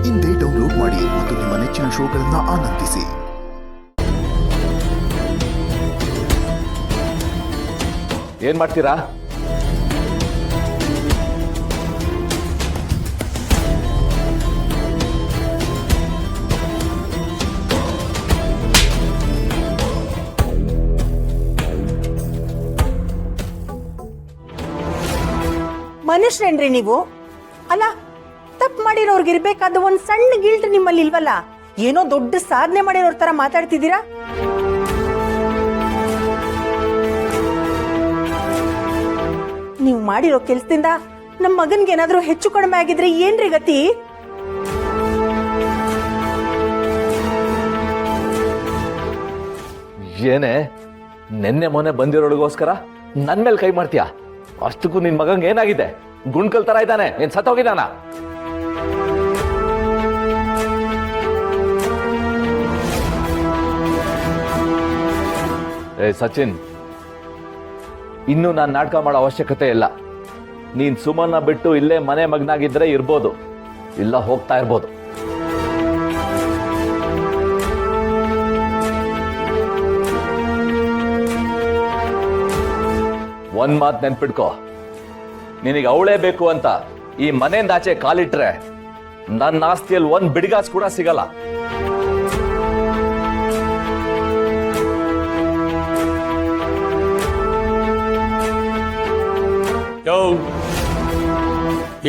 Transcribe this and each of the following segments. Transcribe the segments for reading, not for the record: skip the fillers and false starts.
ಇಂದೇ ಡೌನ್ಲೋಡ್ ಮಾಡಿ ಮತ್ತು ನಿಮ್ಮ ನೆಚ್ಚಿನ ಶೋಗಳನ್ನು ಆನಂದಿಸಿ. ಏನ್ ಮಾಡ್ತೀರಾ? ಮನುಷ್ಯರೇನ್ರಿ ನೀವು? ಅಲ್ಲ, ತಪ್ಪು ಮಾಡಿರೋರ್ಗೆ ಇರ್ಬೇಕಾದ ಒಂದ್ ಸಣ್ಣ ಗಿಲ್ಟ್ ನಿಮ್ಮಲ್ಲಿ ಇಲ್ವಲ್ಲ? ಏನೋ ದೊಡ್ಡ ಸಾಧನೆ ಮಾಡಿರೋರ್ ತರ ಮಾತಾಡ್ತಿದ್ದೀರಾ. ನೀವು ಮಾಡಿರೋ ಕೆಲ್ಸದಿಂದ ನಮ್ಮ ಮಗನ್ಗೆ ಏನಾದ್ರೂ ಹೆಚ್ಚು ಕಡಿಮೆ ಆಗಿದ್ರೆ ಏನ್ರಿ ಗತಿ? ಏನೇ ನೆನ್ನೆ ಮೊನ್ನೆ ಬಂದಿರೋಳಿಗೋಸ್ಕರ ನನ್ ಮೇಲೆ ಕೈ ಮಾಡ್ತೀಯ? ಅಷ್ಟಕ್ಕೂ ನಿನ್ ಮಗಂಗೆ ಏನಾಗಿದೆ? ಗುಂಡ್ಕಲ್ ತರ ಇದ್ದಾನೆ, ಏನ್ ಸತ್ತೋಗಿದ್ದಾನ? ಏ ಸಚಿನ್, ಇನ್ನು ನಾನು ನಾಟಕ ಮಾಡೋ ಅವಶ್ಯಕತೆ ಇಲ್ಲ. ನೀನ್ ಸುಮನ್ನ ಬಿಟ್ಟು ಇಲ್ಲೇ ಮನೆ ಮಗನಾಗಿದ್ರೆ ಇರ್ಬೋದು, ಇಲ್ಲ ಹೋಗ್ತಾ ಇರ್ಬೋದು. ಒಂದ್ ಮಾತು ನೆನ್ಪಿಡ್ಕೋ, ನಿನಗೆ ಅವಳೇ ಬೇಕು ಅಂತ ಈ ಮನೆಯಿಂದ ಆಚೆ ಕಾಲಿಟ್ರೆ ನನ್ನ ಆಸ್ತಿಯಲ್ಲಿ ಒಂದ್ ಬಿಡಿಗಾಸ್ ಕೂಡ ಸಿಗಲ್ಲ.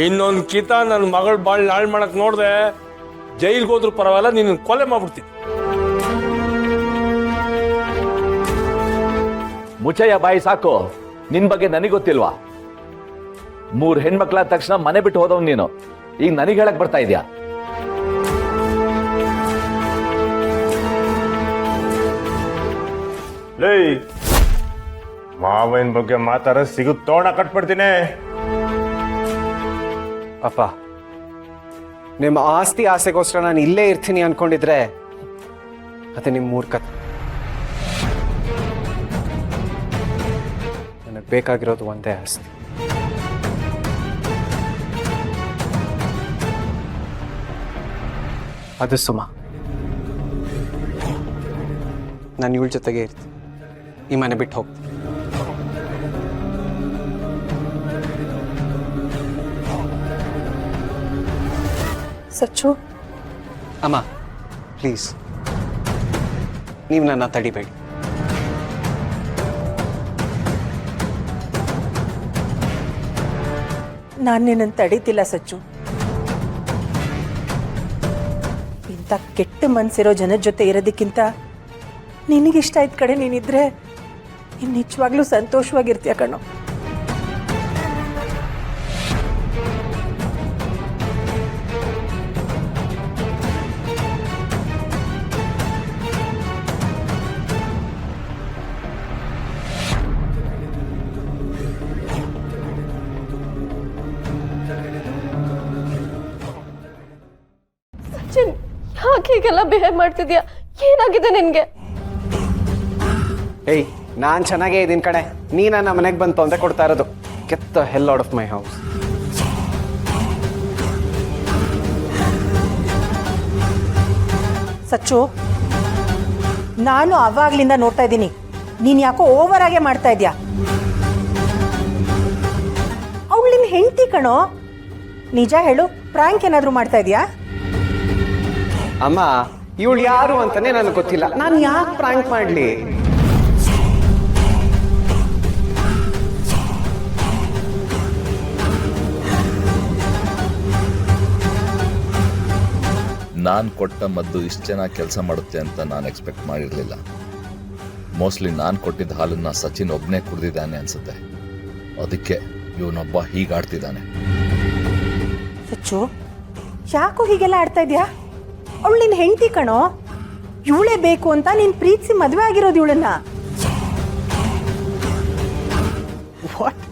ಇನ್ನೊಂದು ಕಿತ ನನ್ನ ಮಗಳ ಬಾಳ್ ನಾಳ್ ಮಾಡಕ್ ನೋಡ್ದೆ, ಜೈಲ್ಗೆ ಹೋದ್ರು ಪರವಾಗಿಲ್ಲ, ನಿನ್ನ ಕೊಲೆ ಮಾಡ್ಬಿಡ್ತೀನಿ. ಮುಚ್ಚಯ್ಯ ಬಾಯಿ ಸಾಕು. ನಿನ್ ಬಗ್ಗೆ ನನಗೆ ಗೊತ್ತಿಲ್ವಾ? 3 ಹೆಣ್ಮಕ್ಳಾದ ತಕ್ಷಣ ಮನೆ ಬಿಟ್ಟು ಹೋದವ್ ನೀನು, ಈಗ ನನಗೆ ಹೇಳಕ್ ಬರ್ತಾ ಇದ್ಯಾ? ಲೇ, ಮಾವನ ಬಗ್ಗೆ ಮಾತಾಡ ಸಿಗುತ್ತೋಣ ಕಟ್ಬಿಡ್ತೀನಿ. ಅಪ್ಪ, ನಿಮ್ಮ ಆಸ್ತಿ ಆಸೆಗೋಸ್ಕರ ನಾನು ಇಲ್ಲೇ ಇರ್ತೀನಿ ಅನ್ಕೊಂಡಿದ್ರೆ ಅದು ನಿಮ್ಮ ಮೂರ್ಖತೆ. ನನಗೆ ಬೇಕಾಗಿರೋದು ಒಂದೇ ಆಸ್ತಿ. ಅದು ಸುಮ. ನಾನು ಇವಳ ಜೊತೆಗೆ ಇರ್ತೀನಿ, ಈ ಮನೆ ಬಿಟ್ಟು ಹೋಗ್ತೀನಿ. ಸಚ್ಚು, ಅಮ್ಮ ಪ್ಲೀಸ್, ನೀವು ನನ್ನ ತಡಿಬೇಡಿ. ನಾನು ನಿನ್ನನ್ನು ತಡೀತಿಲ್ಲ ಸಚ್ಚು. ಇಂಥ ಕೆಟ್ಟ ಮನ್ಸಿರೋ ಜನದ ಜೊತೆ ಇರೋದಕ್ಕಿಂತ ನಿನಗಿಷ್ಟ ಆಯ್ತ ಕಡೆ ನೀನಿದ್ರೆ ನೀನು ನಿಜವಾಗ್ಲೂ ಸಂತೋಷವಾಗಿರ್ತೀಯ ಕಣೋ. ಯಾಕೆ ಹೀಗೆಲ್ಲ ಬಿಹೇವ್ ಮಾಡ್ತಿದ್ಯಾ? ಏನಾಗಿದೆ ನಿನ್ಗೆ? ಏಯ್, ನಾನು ಚೆನ್ನಾಗೇ ಇದ್ದೀನಿ ಕಣೆ. ನೀ ನನ್ನ ಮನೆಗೆ ಬಂತು ಅಂತ ಕೊಡ್ತಾ ಇರೋದು. Get the hell out of my house. Sachchu, ನಾನು ಅವಾಗ್ಲಿಂದ ನೋಡ್ತಾ ಇದ್ದೀನಿ, ನೀನು ಯಾಕೋ ಓವರ್ ಆಗೇ ಮಾಡ್ತಾ ಇದ್ಯಾ. ಅವಳು ನಿನ್ನ ಹೆಂಡತಿ ಕಣೋ. ನಿಜ ಹೇಳು, ಪ್ರ್ಯಾಂಕ್ ಏನಾದರೂ ಮಾಡ್ತಾ ಇದೆಯಾ? ಅಮ್ಮ, ಇವಳು ಯಾರು ಅಂತಾನೆ ನನಗೆ ಗೊತ್ತಿಲ್ಲ. ನಾನು ಯಾಕೆ ಪ್ರ್ಯಾಂಕ್ ಮಾಡಲಿ? ನಾನು ಕೊಟ್ಟ ಮದ್ದು ಇಷ್ಟು ಚೆನ್ನಾಗಿ ಕೆಲಸ ಮಾಡುತ್ತೆ ಅಂತ ನಾನು ಎಕ್ಸ್ಪೆಕ್ಟ್ ಮಾಡಿರಲಿಲ್ಲ. ಮೋಸ್ಟ್ಲಿ ನಾನು ಕೊಟ್ಟಿದ್ದ ಹಾಲನ್ನ ಸಚಿನ್ ಒಬ್ಬನೇ ಕುಡಿದಿದ್ದಾನೆ ಅನ್ಸುತ್ತೆ. ಅದಕ್ಕೆ ಇವನೊಬ್ಬ ಹೀಗಾಡ್ತಿದ್ದಾನೆ. ಸಚ್ಚು, ಯಾಕೋ ಹೀಗೆಲ್ಲ ಆಡ್ತಾ ಇದೆಯಾ? ಅವಳು ನಿನ್ನ ಹೆಂಡತಿ ಕಣೋ. ಇವಳೇ ಬೇಕು ಅಂತ ನೀನು ಪ್ರೀತಿಸಿ ಮದುವೆ ಆಗಿರೋದು ಇವಳನ್ನ. ವಾಟ್?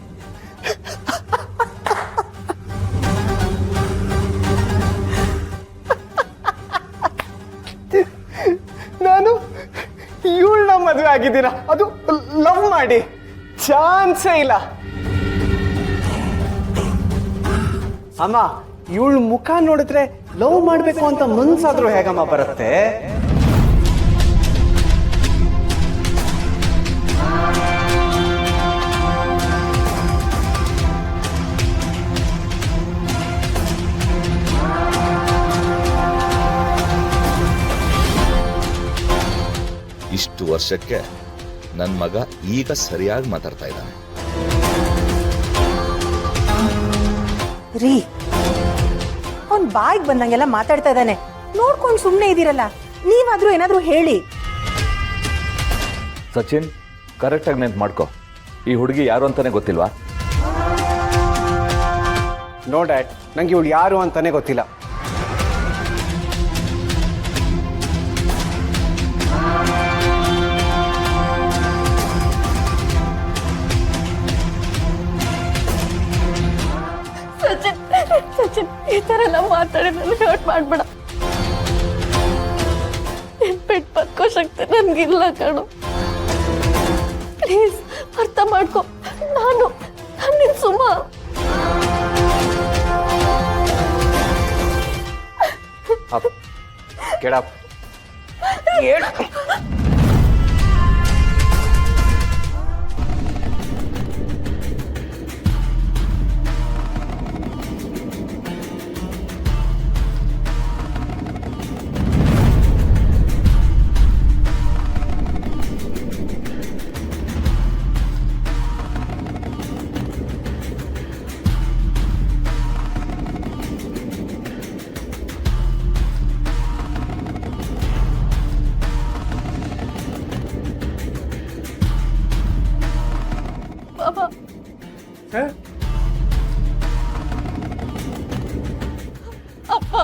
ನಾನು ಇವಳನ್ನ ಮದುವೆ ಆಗಿದ್ದೀರಾ? ಅದು ಲವ್ ಮಾಡಿ? ಚಾನ್ಸೇ ಇಲ್ಲ. ಅಮ್ಮ, ಇವಳ ಮುಖ ನೋಡಿದ್ರೆ ಲವ್ ಮಾಡ್ಬೇಕು ಅಂತ ಮನ್ಸಾದ್ರೂ ಹೇಗಮ್ಮ ಬರುತ್ತೆ? ಇಷ್ಟು ವರ್ಷಕ್ಕೆ ನನ್ನ ಮಗ ಈಗ ಸರಿಯಾಗಿ ಮಾತಾಡ್ತಾ ಇದ್ದಾನೆ. ರೀ ಅವ್ನ್ ಬಾಯಿಗೆ ಬಂದಂಗೆಲ್ಲ ಮಾತಾಡ್ತಾ ಇದ್ದಾನೆ, ನೋಡ್ಕೊಂಡು ಸುಮ್ಮನೆ ಇದ್ದೀರಲ್ಲ, ನೀವಾದ್ರೂ ಏನಾದ್ರೂ ಹೇಳಿ. ಸಚಿನ್, ಕರೆಕ್ಟಾಗಿ ನೆನ್ಪು ಮಾಡ್ಕೊ, ಈ ಹುಡುಗಿ ಯಾರು ಅಂತಾನೆ ಗೊತ್ತಿಲ್ವಾ? ನೋ ಡ್ಯಾಡ್, ನಂಗೆ ಇವಳು ಯಾರು ಅಂತಾನೆ ಗೊತ್ತಿಲ್ಲ. ಸಚಿನ್ ಸಚಿನ್ ಈ ತರ ಎಲ್ಲ ಮಾತಾಡಿ ನನಗೆ ಹರ್ಟ್ ಮಾಡ್ಬೇಡ. ನಿನ್ ಬಿಟ್ಟು ಬದುಕೋ ಶಕ್ತಿ ನನ್ಗಿಲ್ಲ ಕಣು. ಪ್ಲೀಸ್ ಅರ್ಥ ಮಾಡ್ಕೊ. ನಾನು ನಿನ್ ಸುಮ್ಮ. Up get up. ಬಾಬಾ ಅಪ್ಪ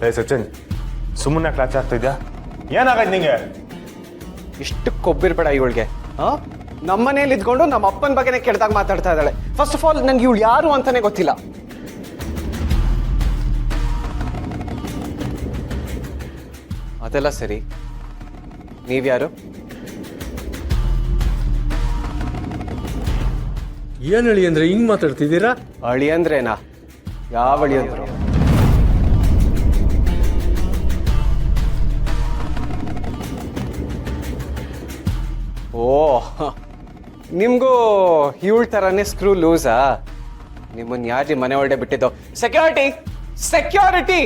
ಏ ಸಚಿನ್, ಸುಮ್ಮನೆ ಕ್ಲಾಚ್ ಆಗ್ತಿದ್ಯಾ? ಏನಾಗೈತೆ ನಿಂಗೆ? ಇಷ್ಟು ಕೊಬ್ಬಿರ್ಬೇಡ ಇವಳಿಗೆ. ನಮ್ಮನೇಲಿ ಇದ್ಕೊಂಡು ನಮ್ಮ ಅಪ್ಪನ ಬಗ್ಗೆನೇ ಕೆಟ್ಟದಾಗ ಮಾತಾಡ್ತಾ ಇದ್ದಾಳೆ. ಫಸ್ಟ್ ಆಫ್ ಆಲ್ ನಂಗೆ ಇವಳು ಯಾರು ಅಂತಾನೆ ಗೊತ್ತಿಲ್ಲ. ಅದೆಲ್ಲ ಸರಿ, ನೀವ್ಯಾರು? ಏನ್ ಹೇಳಿ ಅಂದ್ರೆ ಹಿಂಗ್ ಮಾತಾಡ್ತಿದ್ದೀರಾ? ಅಳಿ ಅಂದ್ರೇನಾ? ಯಾವ ಅಳಿ ಅಂದ್ರು? ಓ, ನಿಮ್ಗೂ ಇವಳ ಥರನೇ ಸ್ಕ್ರೂ ಲೂಸಾ? ನಿಮ್ಮನ್ನ ಯಾರು ಮನೆ ಒಳಗೆ ಬಿಟ್ಟಿದ್ದು? Security, security!